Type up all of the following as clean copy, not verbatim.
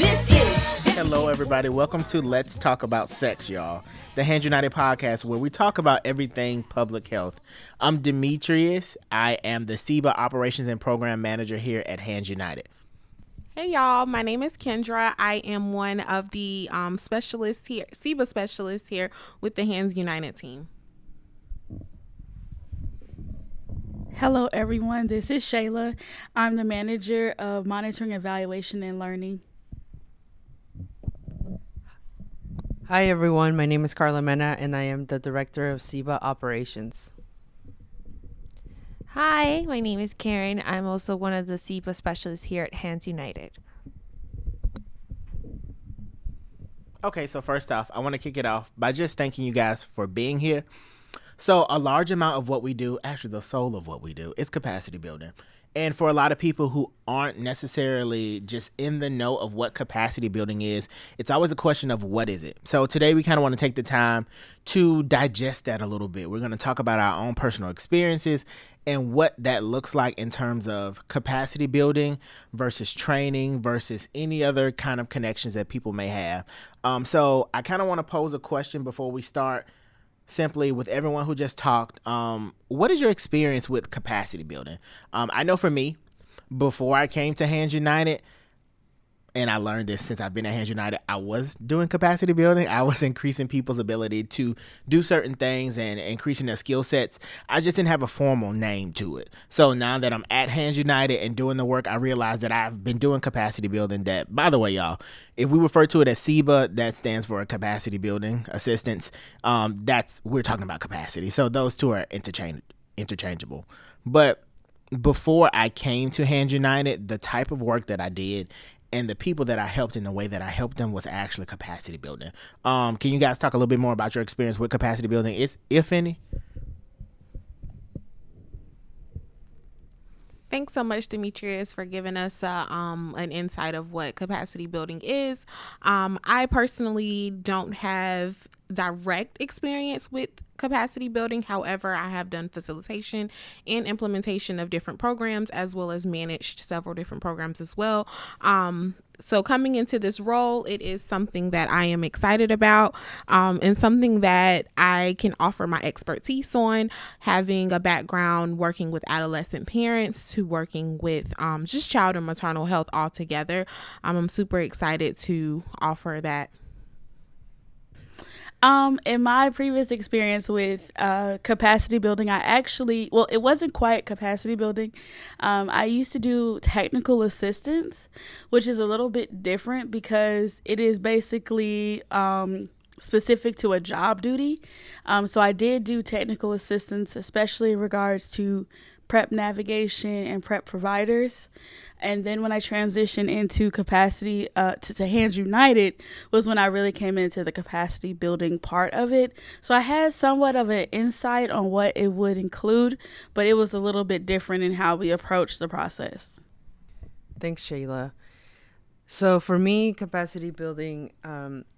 Hello, everybody. Welcome to Let's Talk About Sex, y'all. The Hands United podcast where we talk about everything public health. I'm Demetrius. I am the CBA Operations and Program Manager here at Hands United. Hey y'all, my name is Kendra. I am one of the specialists here, CBA specialists here with the Hands United team. Hello everyone, this is Shayla. I'm the manager of monitoring, evaluation, and learning. Hi everyone, my name is Carla Mena and I am the director of CBA Operations. Hi, my name is Karen. I'm also one of the CBA specialists here at Hands United. Okay, so first off, I want to kick it off by just thanking you guys for being here. So a large amount of what we do, actually the soul of what we do, is capacity building. And for a lot of people who aren't necessarily just in the know of what capacity building is, it's always a question of what is it? So today we kind of want to take the time to digest that a little bit. We're going to talk about our own personal experiences and what that looks like in terms of capacity building versus training versus any other kind of connections that people may have. So I kind of want to pose a question before we start. Simply, with everyone who just talked, what is your experience with capacity building? I know for me, before I came to Hands United, and I learned this since I've been at Hands United, I was doing capacity building. I was increasing people's ability to do certain things and increasing their skill sets. I just didn't have a formal name to it. So now that I'm at Hands United and doing the work, I realize that I've been doing capacity building. That, by the way, y'all, if we refer to it as CBA, that stands for Capacity Building Assistance. We're talking about capacity. So those two are interchangeable. But before I came to Hands United, the type of work that I did and the people that I helped in the way that I helped them was actually capacity building. Can you guys talk a little bit more about your experience with capacity building, if any? Thanks so much, Demetrius, for giving us an insight of what capacity building is. I personally don't have direct experience with capacity building. However, I have done facilitation and implementation of different programs, as well as managed several different programs as well. So coming into this role, it is something that I am excited about, and something that I can offer my expertise on, having a background working with adolescent parents to working with just child and maternal health altogether. I'm super excited to offer that. In my previous experience with capacity building, it wasn't quite capacity building. I used to do technical assistance, which is a little bit different because it is basically specific to a job duty. So I did do technical assistance, especially in regards to prep navigation and prep providers. And then when I transitioned into capacity to Hands United was when I really came into the capacity building part of it. So I had somewhat of an insight on what it would include, but it was a little bit different in how we approached the process. Thanks, Shayla. So for me, capacity building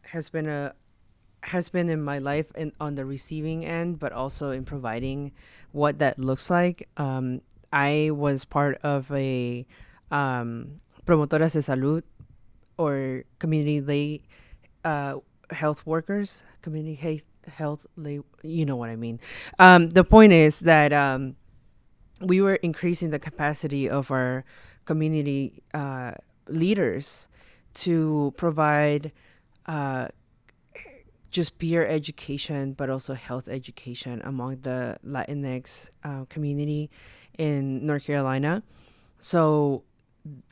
has been in my life and on the receiving end, but also in providing what that looks like. I was part of a promotoras de salud, or community lay health workers, community health lay, you know what I mean. The point is that we were increasing the capacity of our community leaders to provide just peer education, but also health education among the Latinx community in North Carolina. So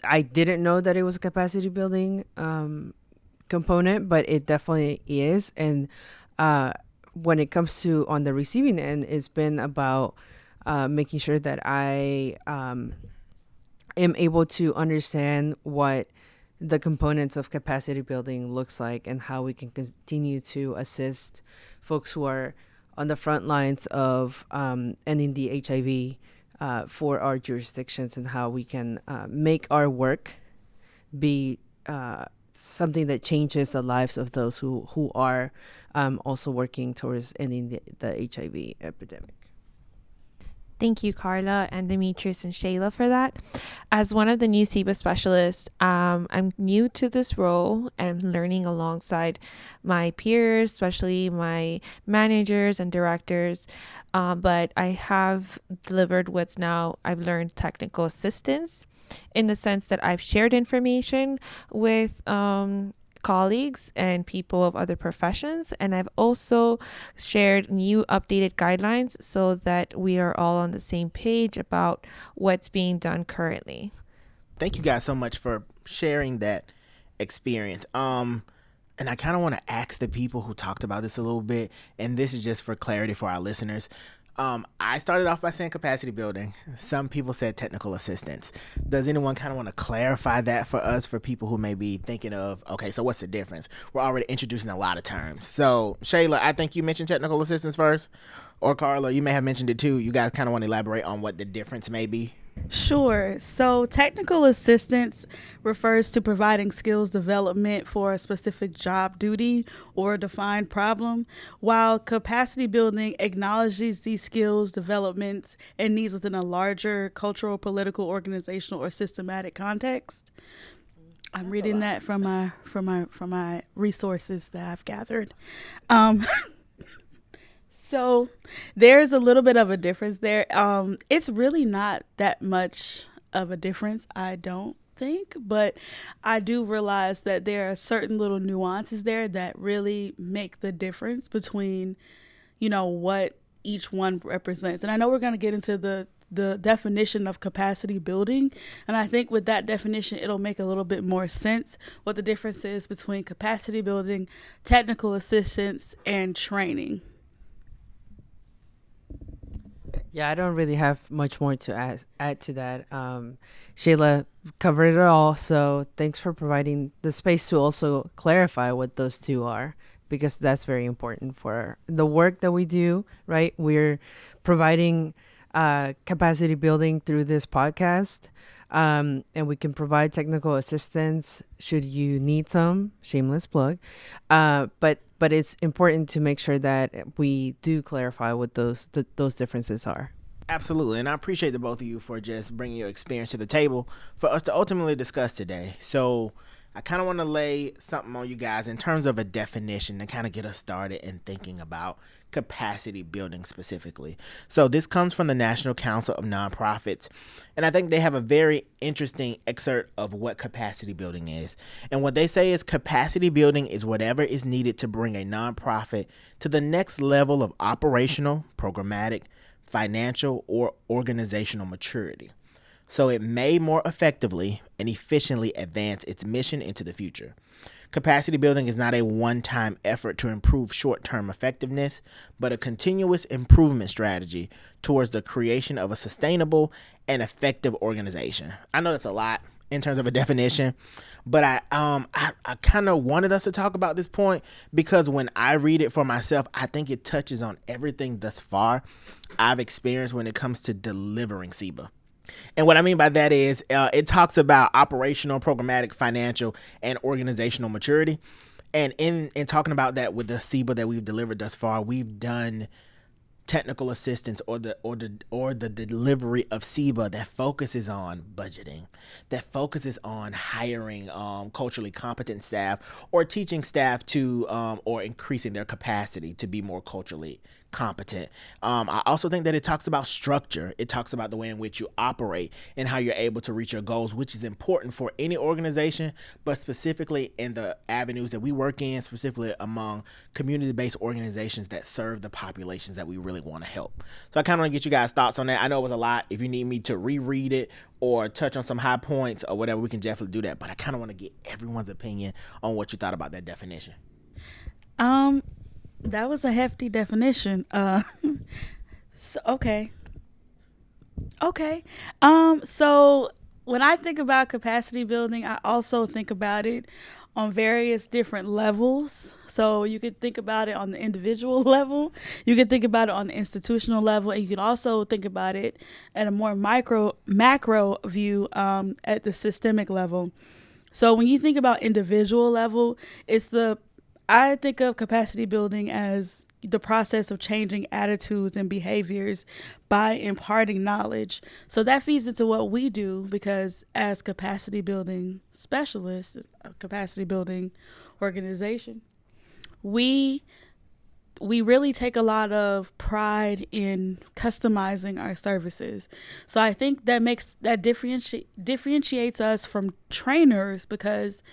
I didn't know that it was a capacity building component, but it definitely is. And when it comes to on the receiving end, it's been about making sure that I am able to understand what the components of capacity building looks like and how we can continue to assist folks who are on the front lines of ending the HIV for our jurisdictions, and how we can make our work be something that changes the lives of those who are also working towards ending the HIV epidemic. Thank you, Carla and Demetrius and Shayla, for that. As one of the new CBA specialists, I'm new to this role and learning alongside my peers, especially my managers and directors. But I have delivered what's now I've learned technical assistance in the sense that I've shared information with colleagues and people of other professions, and I've also shared new updated guidelines so that we are all on the same page about what's being done currently. Thank you guys so much for sharing that experience. And I kind of want to ask the people who talked about this a little bit, and this is just for clarity for our listeners. I started off by saying capacity building. Some people said technical assistance. Does anyone kind of want to clarify that for us, for people who may be thinking of, okay, so what's the difference? We're already introducing a lot of terms. So, Shayla, I think you mentioned technical assistance first, or Carla, you may have mentioned it too. You guys kind of want to elaborate on what the difference may be? Sure. So technical assistance refers to providing skills development for a specific job duty or a defined problem, while capacity building acknowledges these skills developments and needs within a larger cultural, political, organizational, or systematic context. I'm reading that from my resources that I've gathered. So there's a little bit of a difference there. It's really not that much of a difference, I don't think, but I do realize that there are certain little nuances there that really make the difference between, what each one represents. And I know we're going to get into the definition of capacity building, and I think with that definition it'll make a little bit more sense what the difference is between capacity building, technical assistance, and training. Yeah, I don't really have much more to add to that. Shayla covered it all, so thanks for providing the space to also clarify what those two are, because that's very important for the work that we do, right? We're providing capacity building through this podcast, and we can provide technical assistance should you need some. Shameless plug. But it's important to make sure that we do clarify what those differences are. Absolutely. And I appreciate the both of you for just bringing your experience to the table for us to ultimately discuss today. So I kind of want to lay something on you guys in terms of a definition to kind of get us started in thinking about capacity building specifically. So this comes from the National Council of Nonprofits, and I think they have a very interesting excerpt of what capacity building is. And what they say is capacity building is whatever is needed to bring a nonprofit to the next level of operational, programmatic, financial, or organizational maturity, so it may more effectively and efficiently advance its mission into the future. Capacity building is not a one-time effort to improve short-term effectiveness, but a continuous improvement strategy towards the creation of a sustainable and effective organization. I know that's a lot in terms of a definition, but I kind of wanted us to talk about this point because when I read it for myself, I think it touches on everything thus far I've experienced when it comes to delivering CBA. And what I mean by that is it talks about operational, programmatic, financial, and organizational maturity. And in talking about that with the CBA that we've delivered thus far, we've done technical assistance or the delivery of CBA that focuses on budgeting, that focuses on hiring culturally competent staff or teaching staff to or increasing their capacity to be more culturally competent. I also think that it talks about structure. It talks about the way in which you operate and how you're able to reach your goals, which is important for any organization, but specifically in the avenues that we work in, specifically among community-based organizations that serve the populations that we really want to help. So I kind of want to get you guys' thoughts on that. I know it was a lot. If you need me to reread it or touch on some high points or whatever, we can definitely do that. But I kind of want to get everyone's opinion on what you thought about that definition. That was a hefty definition. So okay. So when I think about capacity building, I also think about it on various different levels. So you could think about it on the individual level, you could think about it on the institutional level, and you can also think about it at a more macro view at the systemic level. So when you think about individual level, I think of capacity building as the process of changing attitudes and behaviors by imparting knowledge. So that feeds into what we do, because as capacity building specialists, a capacity building organization, we really take a lot of pride in customizing our services. So I think that differentiates us from trainers, because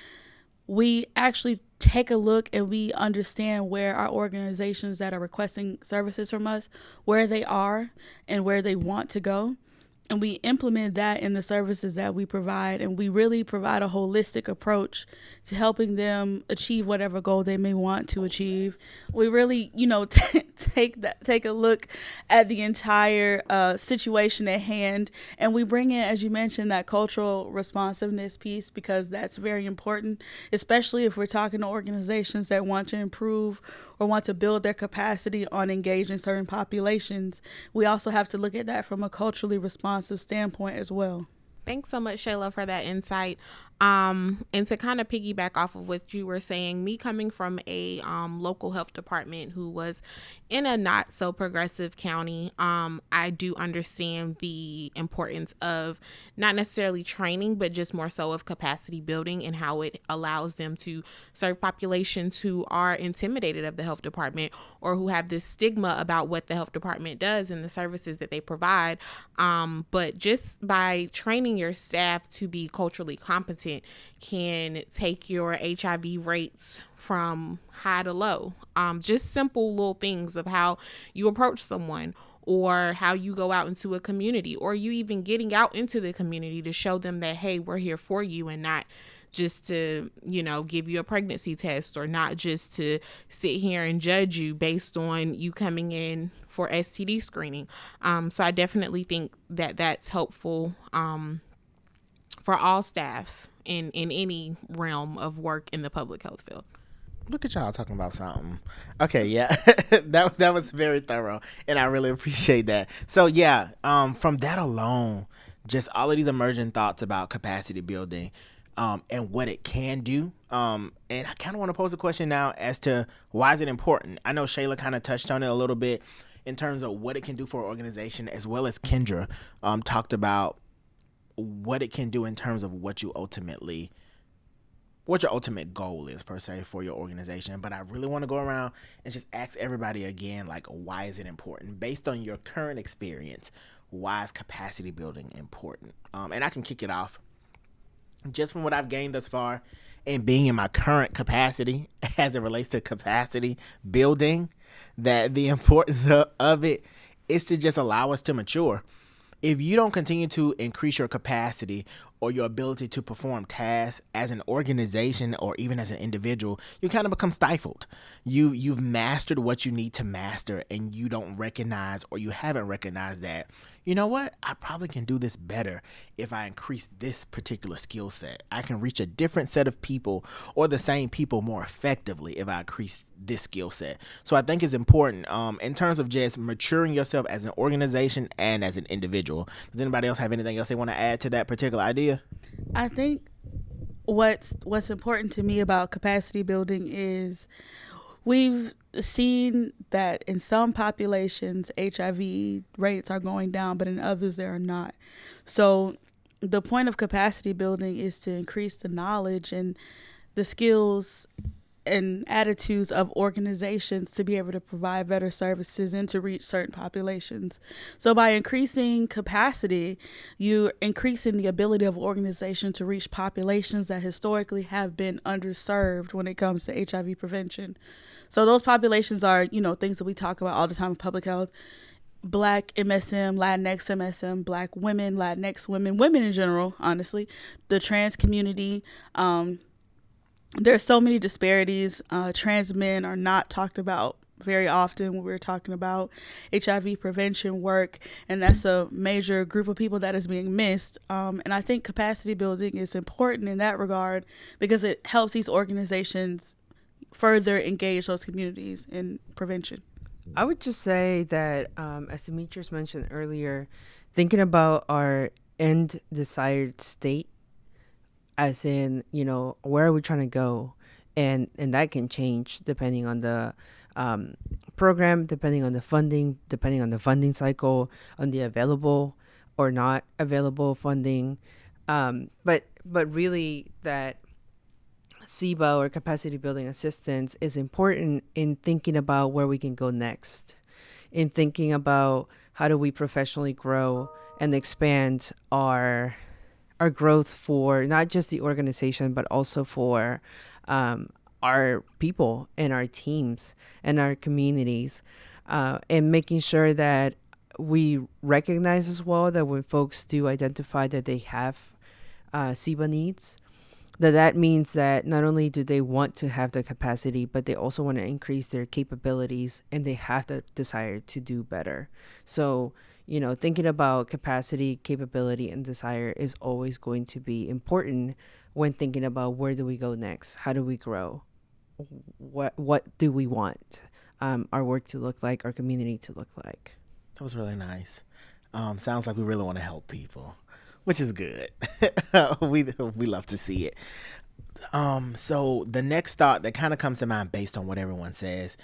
we actually take a look and we understand where our organizations that are requesting services from us, where they are and where they want to go. And we implement that in the services that we provide. And we really provide a holistic approach to helping them achieve whatever goal they may want to achieve. We really, take a look at the entire situation at hand. And we bring in, as you mentioned, that cultural responsiveness piece, because that's very important, especially if we're talking to organizations that want to improve or want to build their capacity on engaging certain populations. We also have to look at that from a culturally responsive standpoint as well. Thanks so much, Shayla, for that insight. And to kind of piggyback off of what you were saying, me coming from a local health department who was in a not so progressive county, I do understand the importance of not necessarily training, but just more so of capacity building and how it allows them to serve populations who are intimidated of the health department or who have this stigma about what the health department does and the services that they provide. But just by training your staff to be culturally competent can take your HIV rates from high to low. Just simple little things of how you approach someone, or how you go out into a community, or you even getting out into the community to show them that, hey, we're here for you, and not just to, give you a pregnancy test, or not just to sit here and judge you based on you coming in for STD screening. So I definitely think that that's helpful for all staff in any realm of work in the public health field. Look at y'all talking about something. Okay, yeah, that was very thorough, and I really appreciate that. So yeah, from that alone, just all of these emerging thoughts about capacity building, and what it can do. And I kind of want to pose a question now as to why is it important. I know Shayla kind of touched on it a little bit in terms of what it can do for an organization, as well as Kendra talked about what it can do in terms of what your ultimate goal is, per se, for your organization. But I really want to go around and just ask everybody again, like, why is it important? Based on your current experience, why is capacity building important? And I can kick it off. Just from what I've gained thus far and being in my current capacity as it relates to capacity building, that the importance of it is to just allow us to mature. If you don't continue to increase your capacity or your ability to perform tasks as an organization or even as an individual, you kind of become stifled. You've mastered what you need to master, and you don't recognize, or you haven't recognized that, you know what, I probably can do this better if I increase this particular skill set. I can reach a different set of people or the same people more effectively if I increase this skill set. So I think it's important in terms of just maturing yourself as an organization and as an individual. Does anybody else have anything else they want to add to that particular idea? I think what's important to me about capacity building is we've seen that in some populations, HIV rates are going down, but in others, they are not. So the point of capacity building is to increase the knowledge and the skills and attitudes of organizations to be able to provide better services and to reach certain populations. So by increasing capacity, you're increasing the ability of an organization to reach populations that historically have been underserved when it comes to HIV prevention. So those populations are, things that we talk about all the time in public health: Black MSM, Latinx MSM, Black women, Latinx women, women in general, honestly, the trans community. There's so many disparities. Trans men are not talked about very often when we're talking about HIV prevention work, and that's a major group of people that is being missed. And I think capacity building is important in that regard, because it helps these organizations further engage those communities in prevention. I would just say that, as Demetrius mentioned earlier, thinking about our end desired state, as in, where are we trying to go? and that can change depending on the program, depending on the funding, depending on the funding cycle, on the available or not available funding. But really, that CBA or capacity building assistance is important in thinking about where we can go next, in thinking about how do we professionally grow and expand our growth for not just the organization, but also for our people and our teams and our communities, and making sure that we recognize as well that when folks do identify that they have CBA needs, that means that not only do they want to have the capacity, but they also want to increase their capabilities and they have the desire to do better. So, thinking about capacity, capability, and desire is always going to be important when thinking about where do we go next? How do we grow? What do we want our work to look like, our community to look like? That was really nice. Sounds like we really want to help people, which is good. we love to see it. So the next thought that kind of comes to mind based on what everyone says,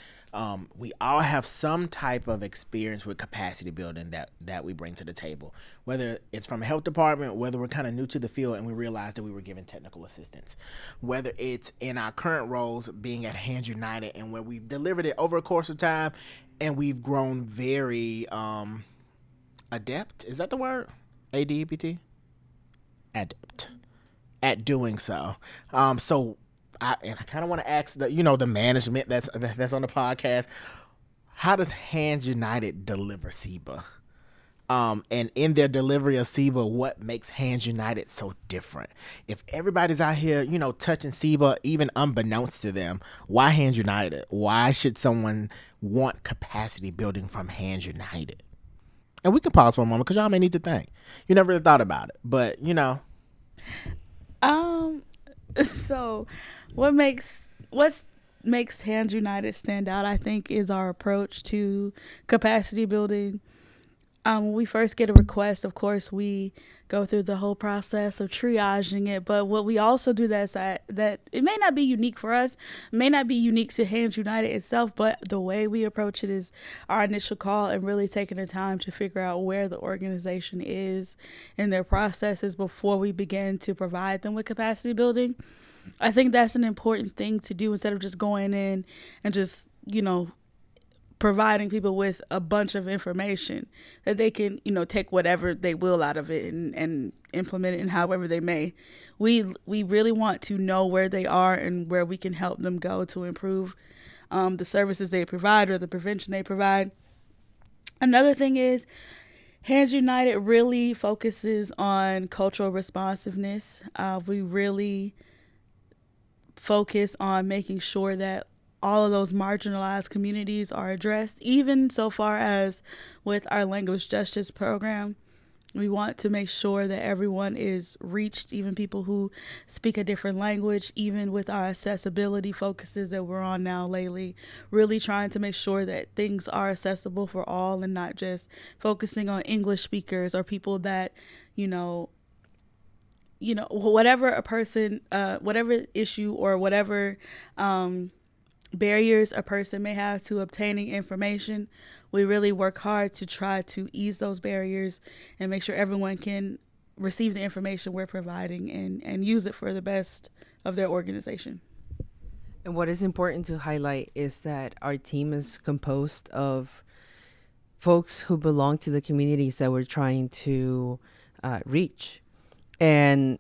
we all have some type of experience with capacity building that we bring to the table, whether it's from a health department, whether we're kind of new to the field and we realized that we were given technical assistance, whether it's in our current roles being at Hands United and where we've delivered it over a course of time and we've grown very adept. Is that the word? ADPT? Adept at doing so. So I kind of want to ask the management that's on the podcast, how does Hands United deliver CBA? And in their delivery of CBA, what makes Hands United so different? If everybody's out here, touching CBA, even unbeknownst to them, why Hands United? Why should someone want capacity building from Hands United? And we can pause for a moment because y'all may need to think. You never really thought about it, but So what makes Hands United stand out, I think, is our approach to capacity building. When we first get a request, of course, we go through the whole process of triaging it. But what we also do that it may not be unique for us, may not be unique to Hands United itself, but the way we approach it is our initial call and really taking the time to figure out where the organization is in their processes before we begin to provide them with capacity building. I think that's an important thing to do instead of just going in and just, providing people with a bunch of information that they can, take whatever they will out of it and implement it in however they may. We really want to know where they are and where we can help them go to improve the services they provide or the prevention they provide. Another thing is Hands United really focuses on cultural responsiveness. We really focus on making sure that all of those marginalized communities are addressed, even so far as with our language justice program. We want to make sure that everyone is reached, even people who speak a different language, even with our accessibility focuses that we're on now lately, really trying to make sure that things are accessible for all and not just focusing on English speakers or people that, whatever a person, whatever issue or whatever barriers a person may have to obtaining information, we really work hard to try to ease those barriers and make sure everyone can receive the information we're providing and use it for the best of their organization. And what is important to highlight is that our team is composed of folks who belong to the communities that we're trying to reach. And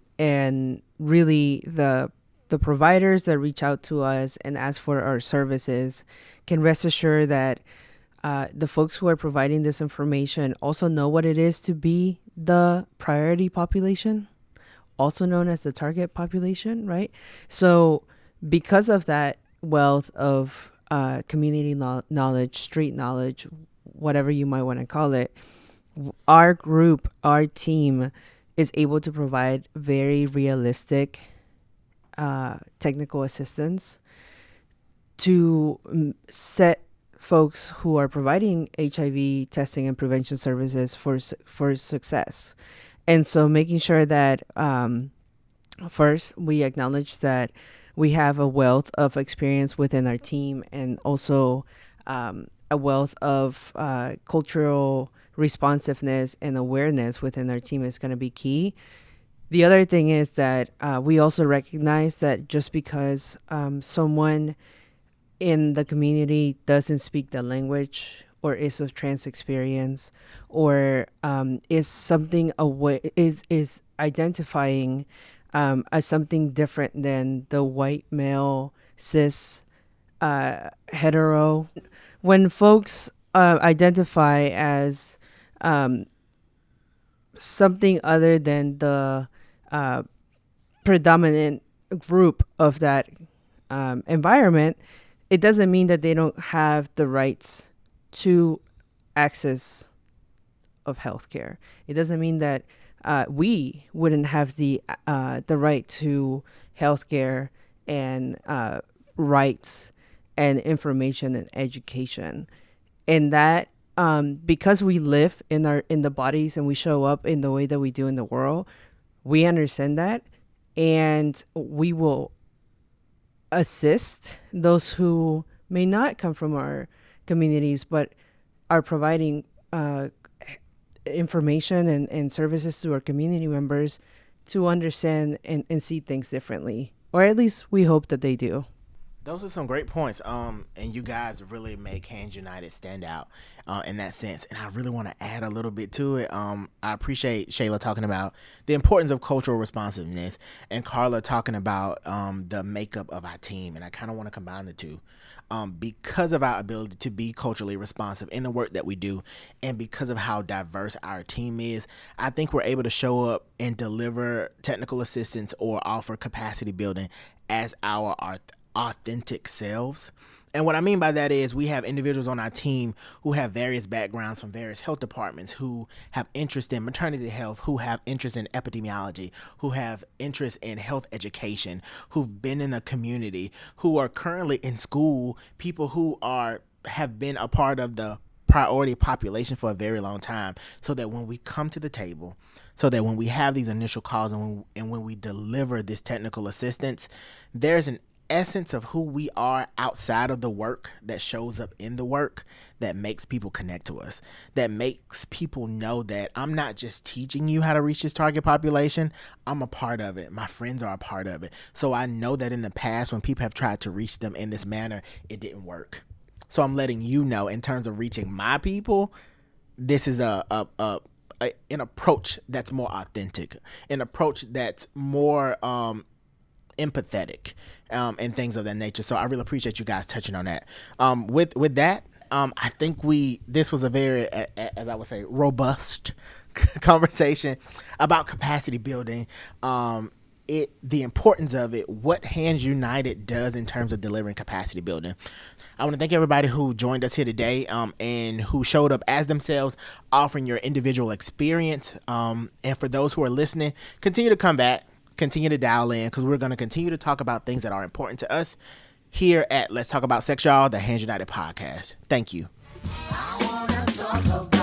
really the providers that reach out to us and ask for our services can rest assured that the folks who are providing this information also know what it is to be the priority population, also known as the target population, right? So because of that wealth of community knowledge, street knowledge, whatever you might want to call it, our group, our team is able to provide very realistic technical assistance to set folks who are providing HIV testing and prevention services for success. And so making sure that first we acknowledge that we have a wealth of experience within our team, and also a wealth of cultural responsiveness and awareness within our team is going to be key. The other thing is that we also recognize that just because someone in the community doesn't speak the language or is of trans experience, or is something is identifying as something different than the white male cis hetero. When folks identify as something other than the predominant group of that environment, it doesn't mean that they don't have the rights to access of healthcare. It doesn't mean that we wouldn't have the right to healthcare and rights and information and education. And that because we live in the bodies and we show up in the way that we do in the world, we understand that, and we will assist those who may not come from our communities but are providing information and services to our community members to understand and see things differently, or at least we hope that they do. Those are some great points. And you guys really make Hands United stand out in that sense. And I really want to add a little bit to it. I appreciate Shayla talking about the importance of cultural responsiveness, and Carla talking about the makeup of our team. And I kind of want to combine the two. Because of our ability to be culturally responsive in the work that we do, and because of how diverse our team is, I think we're able to show up and deliver technical assistance or offer capacity building as our authentic selves. And what I mean by that is we have individuals on our team who have various backgrounds from various health departments, who have interest in maternity health, who have interest in epidemiology, who have interest in health education, who've been in the community, who are currently in school, people who have been a part of the priority population for a very long time, so that when we come to the table, so that when we have these initial calls and when we deliver this technical assistance, there's an essence of who we are outside of the work that shows up in the work that makes people connect to us, that makes people know that I'm not just teaching you how to reach this target population, I'm a part of it. My friends are a part of it. So I know that in the past when people have tried to reach them in this manner, it didn't work. So I'm letting you know, in terms of reaching my people, this is an approach that's more authentic, an approach that's more empathetic, and things of that nature. So I really appreciate you guys touching on that. With that, I think this was a very, as I would say, robust conversation about capacity building, the importance of it, what Hands United does in terms of delivering capacity building. I want to thank everybody who joined us here today, and who showed up as themselves, offering your individual experience. And for those who are listening, continue to come back, continue to dial in, because we're going to continue to talk about things that are important to us here at Let's Talk About Sex, y'all, the Hands United podcast. Thank you. I wanna talk about